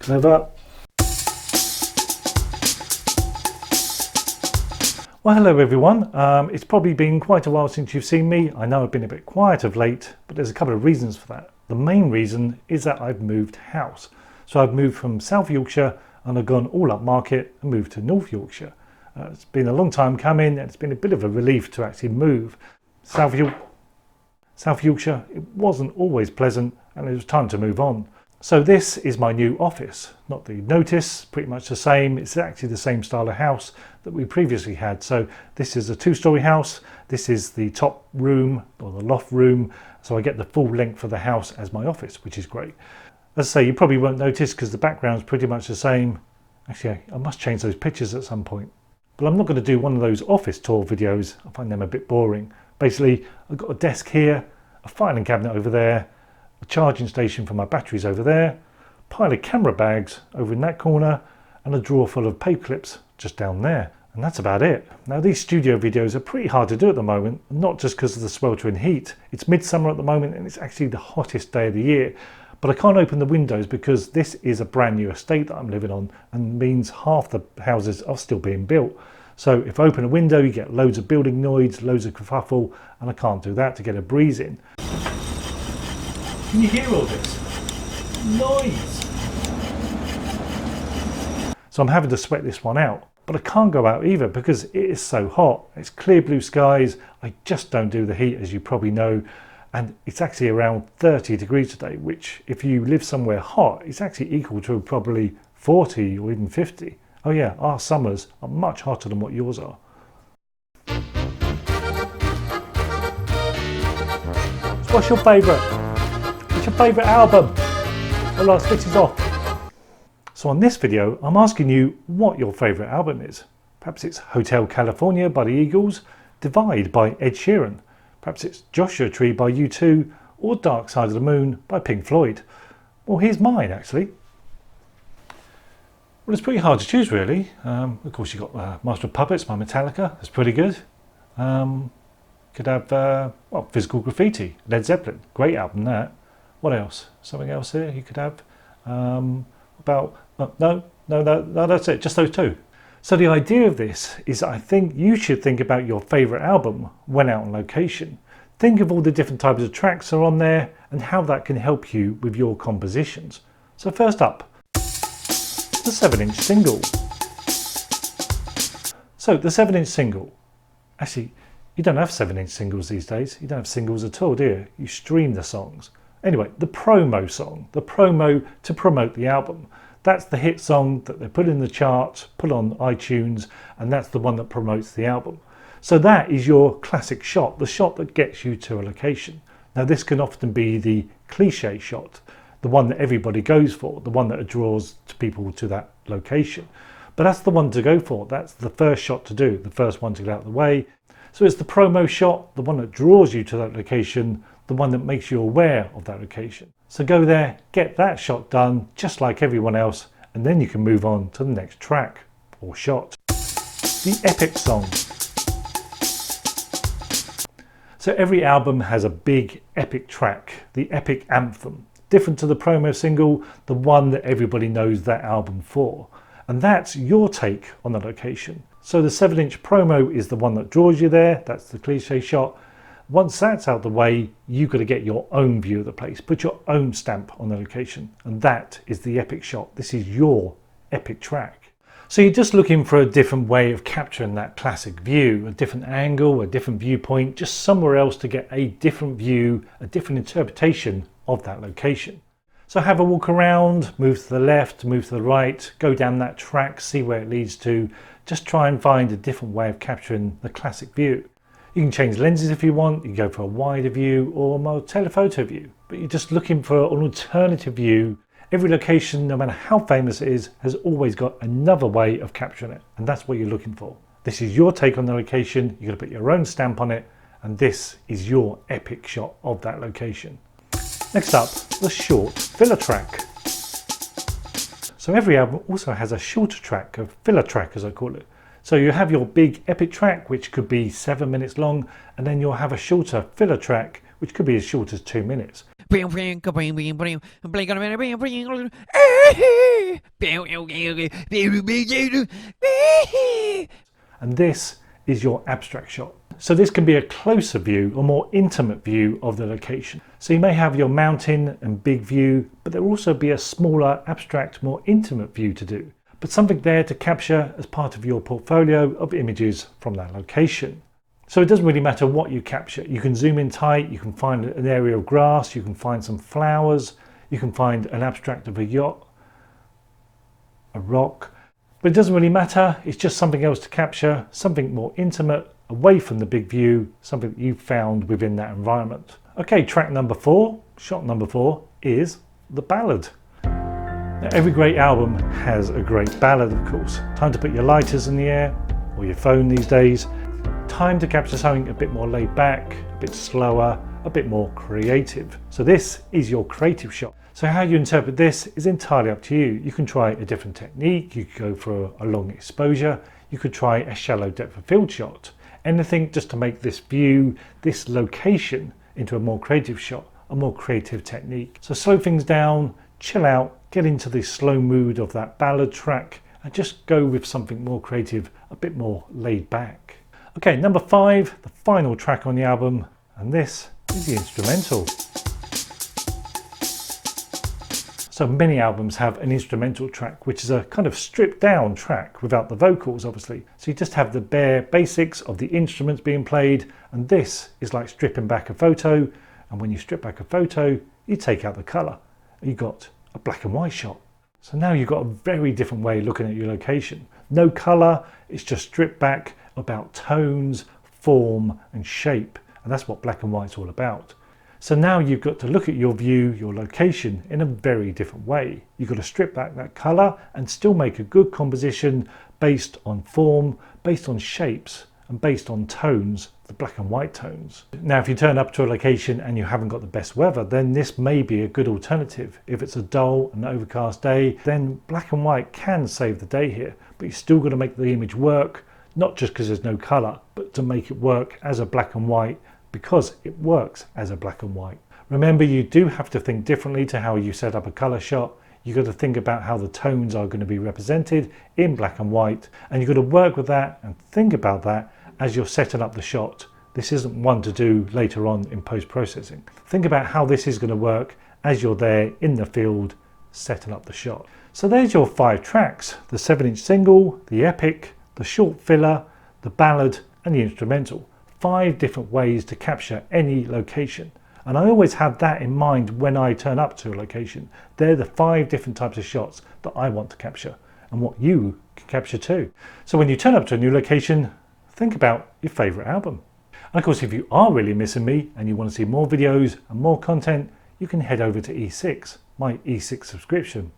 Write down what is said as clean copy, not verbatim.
Clever. Well, hello everyone. It's probably been quite a while since you've seen me. I know I've been a bit quiet of late, but there's a couple of reasons for that. The main reason is that I've moved house. So I've moved from South Yorkshire and I've gone all up market and moved to North Yorkshire. It's been a long time coming and it's been a bit of a relief to actually move. South Yorkshire, it wasn't always pleasant and it was time to move on. So this is my new office. Not that you notice, pretty much the same. It's actually the same style of house that we previously had. So this is a two-story house. This is the top room or the loft room. So I get the full length of the house as my office, which is great. As I say, you probably won't notice because the background's pretty much the same. Actually, I must change those pictures at some point. But I'm not going to do one of those office tour videos. I find them a bit boring. Basically, I've got a desk here, a filing cabinet over there, a charging station for my batteries over there, a pile of camera bags over in that corner, and a drawer full of paper clips just down there. And that's about it. Now these studio videos are pretty hard to do at the moment, not just because of the sweltering heat. It's midsummer at the moment and it's actually the hottest day of the year. But I can't open the windows because this is a brand new estate that I'm living on and means half the houses are still being built. So if I open a window, you get loads of building noise, loads of kerfuffle, and I can't do that to get a breeze in. Can you hear all this noise? So I'm having to sweat this one out, but I can't go out either because it is so hot. It's clear blue skies. I just don't do the heat, as you probably know. And it's actually around 30 degrees today, which if you live somewhere hot, it's actually equal to probably 40 or even 50. Oh yeah, our summers are much hotter than what yours are. So what's your favourite? What's your favourite album? Oh, last switch is off. So on this video, I'm asking you what your favourite album is. Perhaps it's Hotel California by the Eagles, Divide by Ed Sheeran. Perhaps it's Joshua Tree by U2 or Dark Side of the Moon by Pink Floyd. Well, here's mine actually. Well, it's pretty hard to choose really. Of course you've got Master of Puppets by Metallica, that's pretty good. Could have well, Physical Graffiti, Led Zeppelin, great album that. What else? Something else here you could have? No, that's it, just those two. So the idea of this is I think you should think about your favourite album when out on location. Think of all the different types of tracks that are on there and how that can help you with your compositions. So first up, the 7-inch single. So the 7-inch single, actually you don't have 7-inch singles these days. You don't have singles at all, do you? You stream the songs. Anyway, the promo song, the promo to promote the album. That's the hit song that they put in the charts, put on iTunes, and that's the one that promotes the album. So that is your classic shot, the shot that gets you to a location. Now this can often be the cliche shot, the one that everybody goes for, the one that draws to people to that location. But that's the one to go for. That's the first shot to do, the first one to get out of the way. So it's the promo shot, the one that draws you to that location, the one that makes you aware of that location. So go there, get that shot done just like everyone else, and then you can move on to the next track or shot. The epic song. So every album has a big epic track, the epic anthem. Different to the promo single, the one that everybody knows that album for. And that's your take on the location. So the 7-inch promo is the one that draws you there, that's the cliche shot. Once that's out the way, you've got to get your own view of the place, put your own stamp on the location, and that is the epic shot. This is your epic track. So you're just looking for a different way of capturing that classic view, a different angle, a different viewpoint, just somewhere else to get a different view, a different interpretation of that location. So have a walk around, move to the left, move to the right, go down that track, see where it leads to. Just try and find a different way of capturing the classic view. You can change lenses if you want, you can go for a wider view or a more telephoto view, but you're just looking for an alternative view. Every location, no matter how famous it is, has always got another way of capturing it, and that's what you're looking for. This is your take on the location, you're going to put your own stamp on it, and this is your epic shot of that location. Next up, the short filler track. So every album also has a shorter track, a filler track as I call it. So you have your big epic track, which could be 7 minutes long, and then you'll have a shorter filler track, which could be as short as 2 minutes. And this is your abstract shot. So this can be a closer view, a more intimate view of the location. So you may have your mountain and big view, but there will also be a smaller, abstract, more intimate view to do. But something there to capture as part of your portfolio of images from that location. So it doesn't really matter what you capture. You can zoom in tight, you can find an area of grass, you can find some flowers, you can find an abstract of a yacht, a rock. But it doesn't really matter, it's just something else to capture, something more intimate, away from the big view, something that you've found within that environment. Okay, track number 4, shot number 4 is the ballad. Now, every great album has a great ballad, of course. Time to put your lighters in the air, or your phone these days. Time to capture something a bit more laid back, a bit slower, a bit more creative. So this is your creative shot. So how you interpret this is entirely up to you. You can try a different technique, you could go for a long exposure, you could try a shallow depth of field shot. Anything just to make this view, this location into a more creative shot, a more creative technique. So slow things down, chill out, get into the slow mood of that ballad track and just go with something more creative, a bit more laid back. Okay, number 5, the final track on the album, and this is the instrumental. So many albums have an instrumental track, which is a kind of stripped down track without the vocals, obviously. So you just have the bare basics of the instruments being played, and this is like stripping back a photo. And when you strip back a photo, you take out the color. You got a black and white shot. So now you've got a very different way of looking at your location. No color, it's just stripped back about tones, form and shape. And that's what black and white's all about. So now you've got to look at your view, your location in a very different way. You've got to strip back that color and still make a good composition based on form, based on shapes and based on tones, the black and white tones. Now, if you turn up to a location and you haven't got the best weather, then this may be a good alternative. If it's a dull and overcast day, then black and white can save the day here, but you're still got to make the image work, not just because there's no color, but to make it work as a black and white because it works as a black and white. Remember, you do have to think differently to how you set up a color shot. You've got to think about how the tones are going to be represented in black and white, and you've got to work with that and think about that as you're setting up the shot. This isn't one to do later on in post-processing. Think about how this is going to work as you're there in the field setting up the shot. So there's your 5 tracks: the 7-inch single, the epic, the short filler, the ballad and the instrumental. 5 different ways to capture any location. And I always have that in mind when I turn up to a location. They're the 5 different types of shots that I want to capture and what you can capture too. So when you turn up to a new location, think about your favorite album. And of course, if you are really missing me and you want to see more videos and more content, you can head over to E6, my E6 subscription.